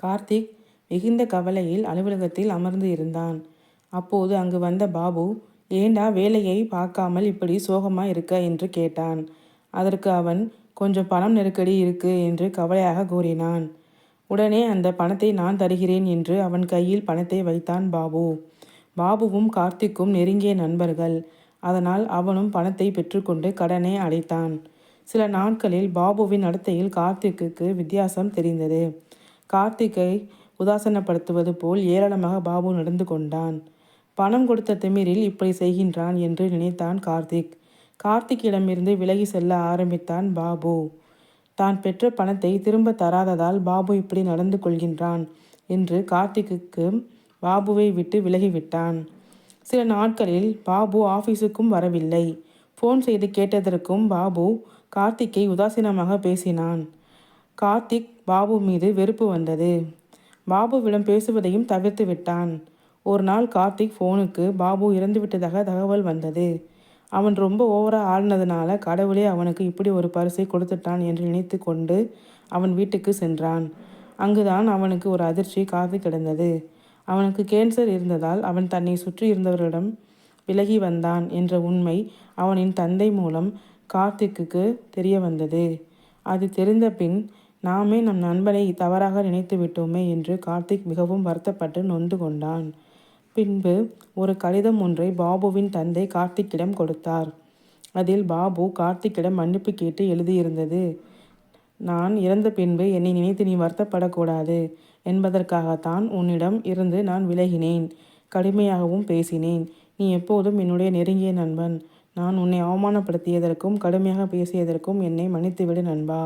கார்த்திக் மிகுந்த கவலையில் அலுவலகத்தில் அமர்ந்து இருந்தான். அப்போது அங்கு வந்த பாபு, ஏண்டா வேலையை பார்க்காமல் இப்படி சோகமா இருக்க என்று கேட்டான். அதற்கு அவன், கொஞ்சம் பணம் நெருக்கடி இருக்கு என்று கவலையாக கூறினான். உடனே அந்த பணத்தை நான் தருகிறேன் என்று அவன் கையில் பணத்தை வைத்தான் பாபு. பாபுவும் கார்த்திக்கும் நெருங்கிய நண்பர்கள். அதனால் அவனும் பணத்தை பெற்றுக்கொண்டு கடனை அடைத்தான். சில நாட்களில் பாபுவின் நடத்தையில் கார்த்திக்கு வித்தியாசம் தெரிந்தது. கார்த்திக்கை உதாசனப்படுத்துவது போல் ஏளனமாக பாபு நடந்து கொண்டான். பணம் கொடுத்த திமிரில் இப்படி செய்கின்றான் என்று நினைத்தான் கார்த்திக். கார்த்திக்கிடமிருந்து விலகி செல்ல ஆரம்பித்தான் பாபு. தான் பெற்ற பணத்தை திரும்ப தராததால் பாபு இப்படி நடந்து கொள்கின்றான் என்று கார்த்திக்கு பாபுவை விட்டு விலகிவிட்டான். சில நாட்களில் பாபு ஆஃபீஸுக்கும் வரவில்லை. ஃபோன் செய்து கேட்டதற்கும் பாபு கார்த்திக்கை உதாசீனமாக பேசினான். கார்த்திக் பாபு மீது வெறுப்பு வந்தது. பாபுவிடம் பேசுவதையும் தவிர்த்து விட்டான். ஒரு நாள் கார்த்திக் ஃபோனுக்கு பாபு இறந்துவிட்டதாக தகவல் வந்தது. அவன் ரொம்ப ஓவராக ஆடினதுனால கடவுளே அவனுக்கு இப்படி ஒரு பரிசை கொடுத்துட்டான் என்று நினைத்து கொண்டு அவன் வீட்டுக்கு சென்றான். அங்குதான் அவனுக்கு ஒரு அதிர்ச்சி காத்து கிடந்தது. அவனுக்கு கேன்சர் இருந்ததால் அவன் தன்னை சுற்றி இருந்தவர்களிடம் விலகி வந்தான் என்ற உண்மை அவனின் தந்தை மூலம் கார்த்திக்கு தெரிய வந்தது. அது தெரிந்த பின், நாமே நம் நண்பனை தவறாக நினைத்து விட்டோமே என்று கார்த்திக் மிகவும் வருத்தப்பட்டு நொந்து கொண்டான். பின்பு ஒரு கடிதம் ஒன்றை பாபுவின் தந்தை கார்த்திக்கிடம் கொடுத்தார். அதில் பாபு கார்த்திக்கிடம் மன்னிப்பு கேட்டு எழுதியிருந்தது, நான் இறந்த பின்பு என்னை நினைத்து நீ வருத்தப்படக்கூடாது என்பதற்காகத்தான் உன்னிடம் இருந்து நான் விலகினேன். கடுமையாகவும் பேசினேன். நீ எப்போதும் என்னுடைய நெருங்கிய நண்பன். நான் உன்னை அவமானப்படுத்தியதற்கும் கடுமையாக பேசியதற்கும் என்னை மன்னித்துவிடு நண்பா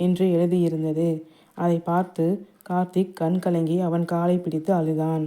என்று எழுதியிருந்தது. அதை பார்த்து கார்த்திக் கண் கலங்கி அவன் காலை பிடித்து அழுதான்.